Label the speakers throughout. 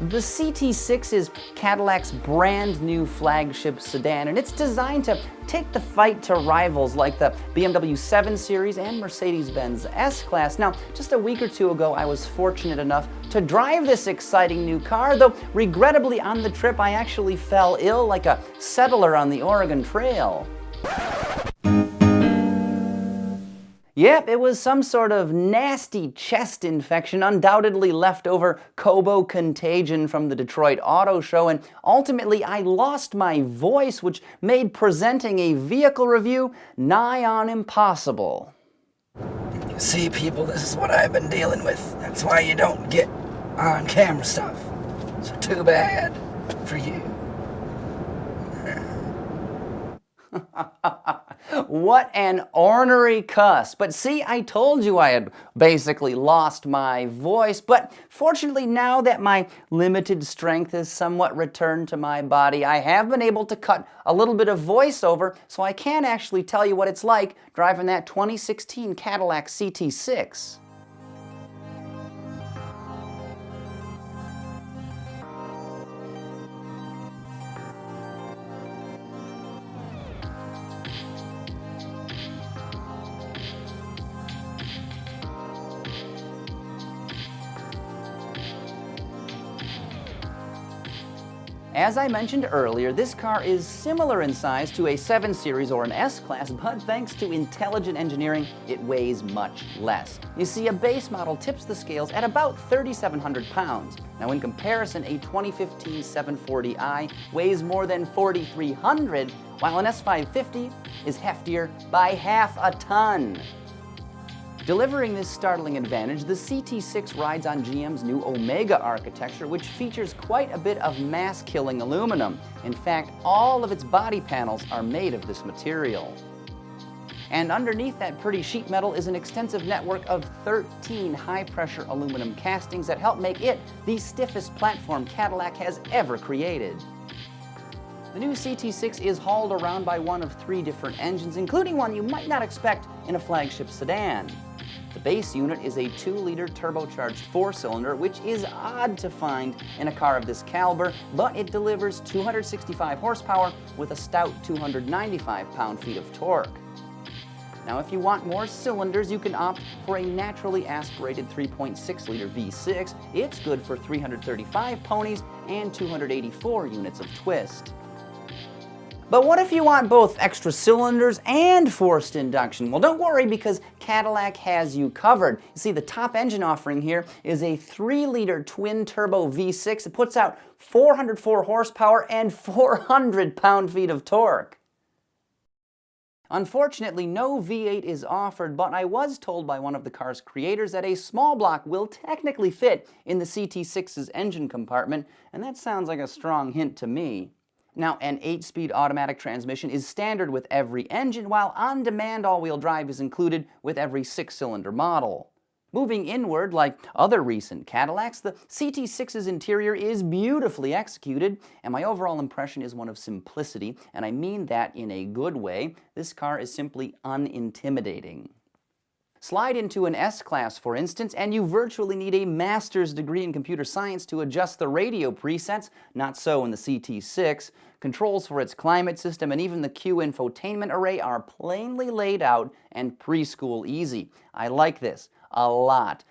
Speaker 1: The CT6 is Cadillac's brand new flagship sedan, and it's designed to take the fight to rivals like the BMW 7 Series and Mercedes-Benz S-Class. Now, just a week or two ago, I was fortunate enough to drive this exciting new car, though regrettably on the trip I actually fell ill like a settler on the Oregon Trail. Yep, it was some sort of nasty chest infection, undoubtedly leftover Kobo contagion from the Detroit Auto Show, and ultimately I lost my voice, which made presenting a vehicle review nigh on impossible.
Speaker 2: You see, people, this is what I've been dealing with. That's why you don't get on camera stuff. So too bad for you.
Speaker 1: What an ornery cuss. But see, I told you I had basically lost my voice, but fortunately now that my limited strength has somewhat returned to my body, I have been able to cut a little bit of voiceover, so I can actually tell you what it's like driving that 2016 Cadillac CT6. As I mentioned earlier, this car is similar in size to a 7 Series or an S-Class, but thanks to intelligent engineering, it weighs much less. You see, a base model tips the scales at about 3,700 pounds. Now in comparison, a 2015 740i weighs more than 4,300, while an S550 is heftier by half a ton. Delivering this startling advantage, the CT6 rides on GM's new Omega architecture, which features quite a bit of mass-killing aluminum. In fact, all of its body panels are made of this material. And underneath that pretty sheet metal is an extensive network of 13 high-pressure aluminum castings that help make it the stiffest platform Cadillac has ever created. The new CT6 is hauled around by one of 3 different engines, including one you might not expect in a flagship sedan. The base unit is a 2-liter turbocharged 4-cylinder, which is odd to find in a car of this caliber, but it delivers 265 horsepower with a stout 295 pound-feet of torque. Now, if you want more cylinders, you can opt for a naturally aspirated 3.6-liter V6. It's good for 335 ponies and 284 units of twist. But what if you want both extra cylinders and forced induction? Well, don't worry, because Cadillac has you covered. You see, the top engine offering here is a 3-liter twin-turbo V6. It puts out 404 horsepower and 400 pound-feet of torque. Unfortunately, no V8 is offered, but I was told by one of the car's creators that a small block will technically fit in the CT6's engine compartment, and that sounds like a strong hint to me. Now, an 8-speed automatic transmission is standard with every engine, while on-demand all-wheel drive is included with every 6-cylinder model. Moving inward, like other recent Cadillacs, the CT6's interior is beautifully executed, and my overall impression is one of simplicity, and I mean that in a good way. This car is simply unintimidating. Slide into an S-Class, for instance, and you virtually need a master's degree in computer science to adjust the radio presets. Not so in the CT6. Controls for its climate system and even the Q infotainment array are plainly laid out and preschool easy. I like this a lot.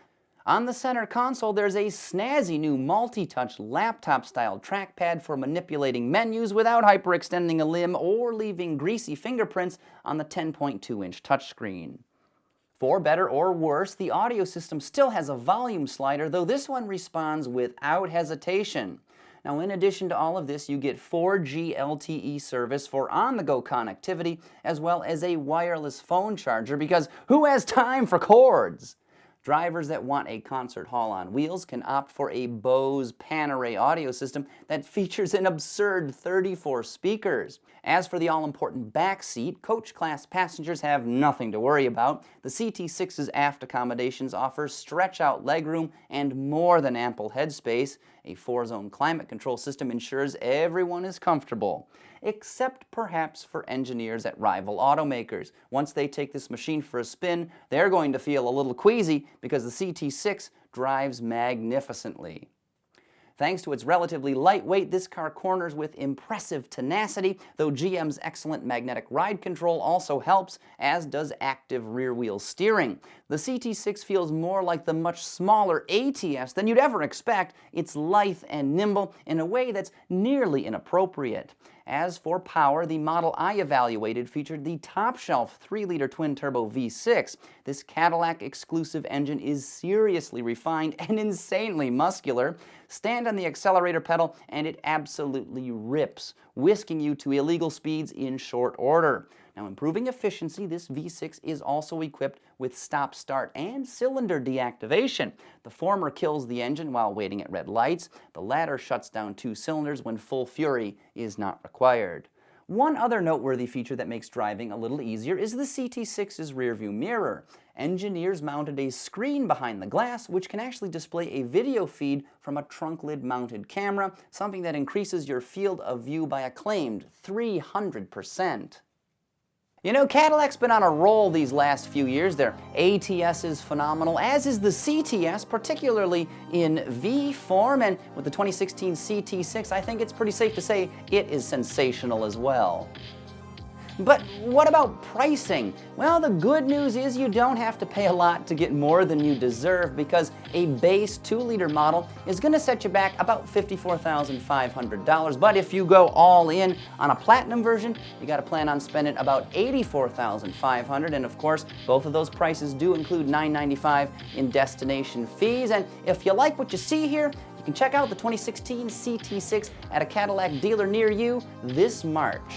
Speaker 1: On the center console, there's a snazzy new multi-touch laptop-style trackpad for manipulating menus without hyperextending a limb or leaving greasy fingerprints on the 10.2-inch touchscreen. For better or worse, the audio system still has a volume slider, though this one responds without hesitation. Now, in addition to all of this, you get 4G LTE service for on-the-go connectivity, as well as a wireless phone charger, because who has time for cords? Drivers that want a concert hall on wheels can opt for a Bose Pan-Array audio system that features an absurd 34 speakers. As for the all-important back seat, coach-class passengers have nothing to worry about. The CT6's aft accommodations offer stretch-out legroom and more than ample headspace. A 4-zone climate control system ensures everyone is comfortable, except perhaps for engineers at rival automakers. Once they take this machine for a spin, they're going to feel a little queasy because the CT6 drives magnificently. Thanks to its relatively light weight, this car corners with impressive tenacity, though GM's excellent magnetic ride control also helps, as does active rear-wheel steering. The CT6 feels more like the much smaller ATS than you'd ever expect. It's lithe and nimble in a way that's nearly inappropriate. As for power, the model I evaluated featured the top-shelf 3-liter twin-turbo V6. This Cadillac-exclusive engine is seriously refined and insanely muscular. Stand on the accelerator pedal and it absolutely rips, whisking you to illegal speeds in short order. Now, improving efficiency, this V6 is also equipped with stop-start and cylinder deactivation. The former kills the engine while waiting at red lights. The latter shuts down 2 cylinders when full fury is not required. One other noteworthy feature that makes driving a little easier is the CT6's rearview mirror. Engineers mounted a screen behind the glass which can actually display a video feed from a trunk lid mounted camera, something that increases your field of view by a claimed 300%. You know, Cadillac's been on a roll these last few years. Their ATS is phenomenal, as is the CTS, particularly in V form, and with the 2016 CT6, I think it's pretty safe to say it is sensational as well. But what about pricing? Well, the good news is you don't have to pay a lot to get more than you deserve, because a base 2-liter model is going to set you back about $54,500. But if you go all in on a platinum version, you got to plan on spending about $84,500. And of course, both of those prices do include $995 in destination fees. And if you like what you see here, you can check out the 2016 CT6 at a Cadillac dealer near you this March.